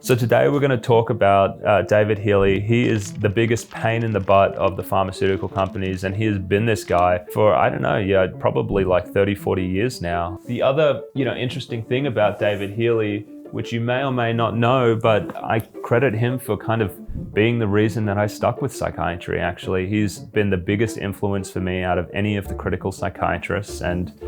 So today we're going to talk about David Healy. He is the biggest pain in the butt of the pharmaceutical companies, and he has been this guy for, I don't know, probably like 30, 40 years now. The other, interesting thing about David Healy, which you may or may not know, but I credit him for kind of being the reason that I stuck with psychiatry, actually. He's been the biggest influence for me out of any of the critical psychiatrists, and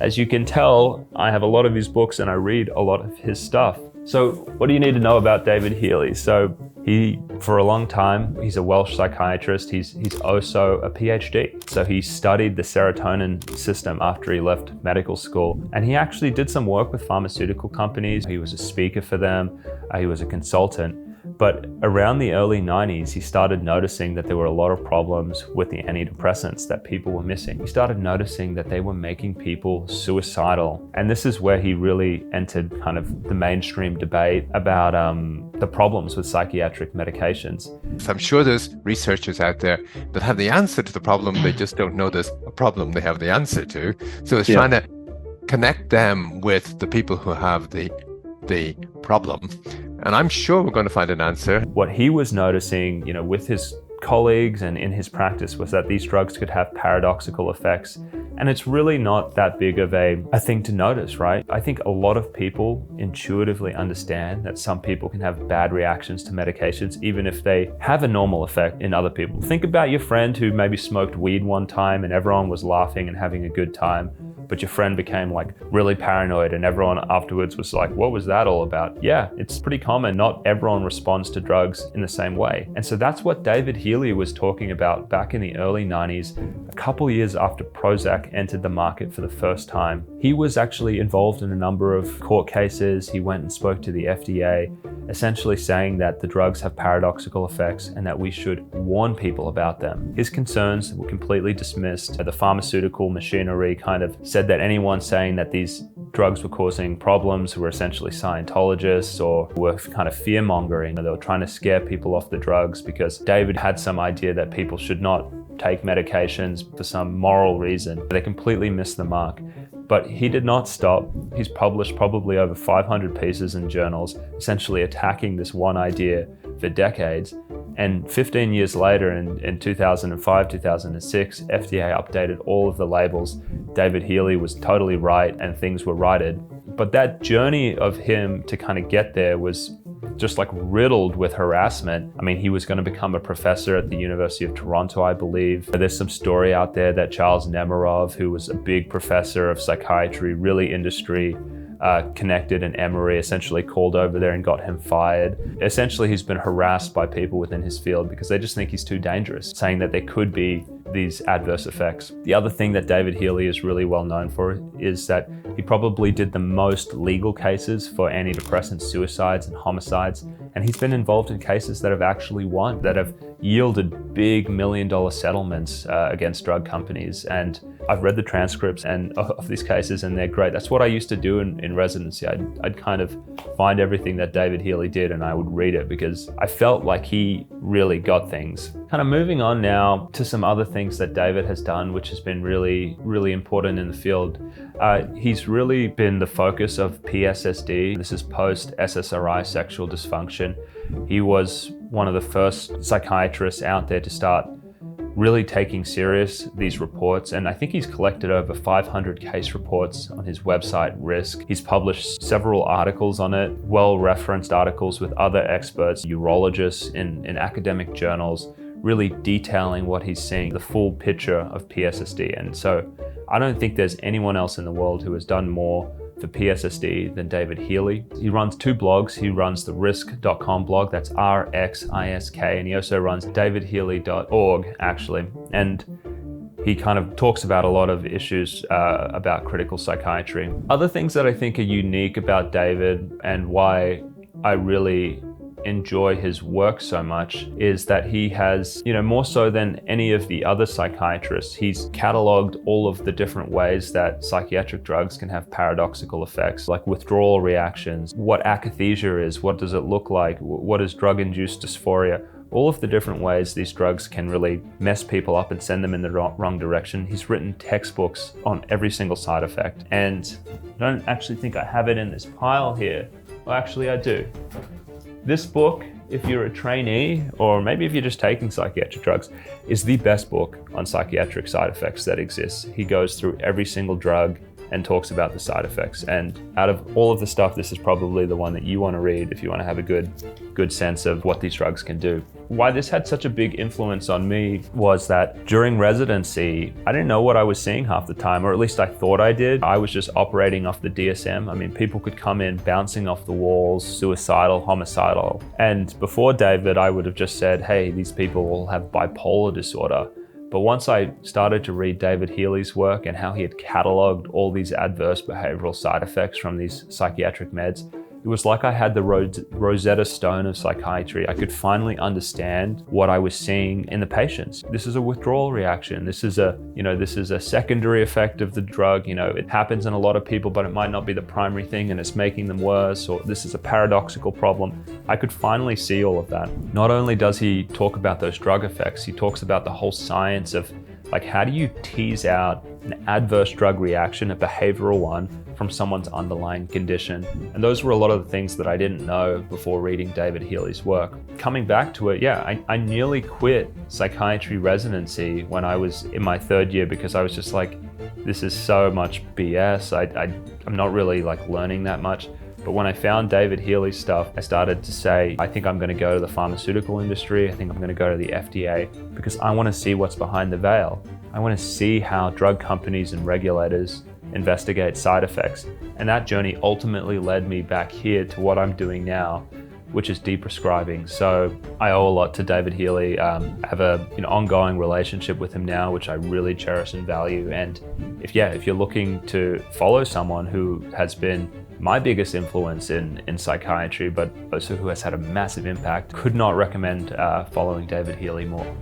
as you can tell, I have a lot of his books and I read a lot of his stuff. So what do you need to know about David Healy? So he, for a long time, he's a Welsh psychiatrist. He's also a PhD. So he studied the serotonin system after he left medical school. And he actually did some work with pharmaceutical companies. He was a speaker for them. He was a consultant. But around the early 90s, he started noticing that there were a lot of problems with the antidepressants that people were missing. He started noticing that they were making people suicidal. And this is where he really entered kind of the mainstream debate about the problems with psychiatric medications. So I'm sure there's researchers out there that have the answer to the problem. They just don't know there's a problem they have the answer to. So it's trying to connect them with the people who have the problem. And I'm sure we're going to find an answer. What he was noticing, with his colleagues and in his practice was that these drugs could have paradoxical effects. And it's really not that big of a thing to notice, right? I think a lot of people intuitively understand that some people can have bad reactions to medications, even if they have a normal effect in other people. Think about your friend who maybe smoked weed one time and everyone was laughing and having a good time, but your friend became like really paranoid and everyone afterwards was like, what was that all about? Yeah, it's pretty common. Not everyone responds to drugs in the same way. And so that's what David Healy was talking about back in the early 90s, a couple years after Prozac entered the market for the first time. He was actually involved in a number of court cases. He went and spoke to the FDA, essentially saying that the drugs have paradoxical effects and that we should warn people about them. His concerns were completely dismissed. The pharmaceutical machinery kind of said that anyone saying that these drugs were causing problems were essentially Scientologists or were kind of fear-mongering. They were trying to scare people off the drugs because David had some idea that people should not take medications for some moral reason. They completely missed the mark. But he did not stop. He's published probably over 500 pieces in journals, essentially attacking this one idea for decades. And 15 years later, in 2005, 2006, FDA updated all of the labels. David Healy was totally right and things were righted. But that journey of him to kind of get there was just like riddled with harassment. I mean, he was going to become a professor at the University of Toronto, I believe. There's some story out there that Charles Nemirov, who was a big professor of psychiatry, really industry connected, and Emory essentially called over there and got him fired. Essentially, he's been harassed by people within his field because they just think he's too dangerous, saying that there could be these adverse effects. The other thing that David Healy is really well known for is that he probably did the most legal cases for antidepressant suicides and homicides, and he's been involved in cases that have actually won, that have yielded big $1 million settlements against drug companies. And I've read the transcripts of these cases and they're great. That's what I used to do in residency. I'd kind of find everything that David Healy did and I would read it because I felt like he really got things. Kind of moving on now to some other things that David has done, which has been really, really important in the field. He's really been the focus of PSSD. This is post-SSRI sexual dysfunction. He was one of the first psychiatrists out there to start really taking serious these reports, and I think he's collected over 500 case reports on his website, Risk. He's published several articles on it, well-referenced articles with other experts, urologists in academic journals, really detailing what he's seeing, the full picture of PSSD. And so I don't think there's anyone else in the world who has done more for PSSD than David Healy. He runs two blogs. He runs the risk.com blog, that's RXISK, and he also runs davidhealy.org actually. And he kind of talks about a lot of issues about critical psychiatry. Other things that I think are unique about David and why I really enjoy his work so much is that he has, more so than any of the other psychiatrists, he's cataloged all of the different ways that psychiatric drugs can have paradoxical effects, like withdrawal reactions, what akathisia is, what does it look like, what is drug-induced dysphoria, all of the different ways these drugs can really mess people up and send them in the wrong direction. He's written textbooks on every single side effect, and I don't actually think I have it in this pile here. Well, actually I do. This book, if you're a trainee, or maybe if you're just taking psychiatric drugs, is the best book on psychiatric side effects that exists. He goes through every single drug and talks about the side effects. And out of all of the stuff, this is probably the one that you want to read if you want to have a good sense of what these drugs can do. Why this had such a big influence on me was that during residency, I didn't know what I was seeing half the time, or at least I thought I did. I was just operating off the DSM. I mean, people could come in bouncing off the walls, suicidal, homicidal. And before David, I would have just said, hey, these people all have bipolar disorder. But once I started to read David Healy's work and how he had cataloged all these adverse behavioral side effects from these psychiatric meds, it was like I had the Rosetta Stone of psychiatry. I could finally understand what I was seeing in the patients. This is a withdrawal reaction. This is a secondary effect of the drug. It happens in a lot of people, but it might not be the primary thing and it's making them worse, or this is a paradoxical problem. I could finally see all of that. Not only does he talk about those drug effects, he talks about the whole science of how do you tease out an adverse drug reaction, a behavioral one, from someone's underlying condition. And those were a lot of the things that I didn't know before reading David Healy's work. Coming back to it, I nearly quit psychiatry residency when I was in my third year because I was just like, this is so much BS. I'm not really learning that much. But when I found David Healy's stuff, I started to say, I think I'm going to go to the pharmaceutical industry. I think I'm going to go to the FDA because I want to see what's behind the veil. I want to see how drug companies and regulators investigate side effects. And that journey ultimately led me back here to what I'm doing now, which is deprescribing. So I owe a lot to David Healy. I have an ongoing relationship with him now, which I really cherish and value. And if you're looking to follow someone who has been my biggest influence in psychiatry, but also who has had a massive impact, could not recommend following David Healy more.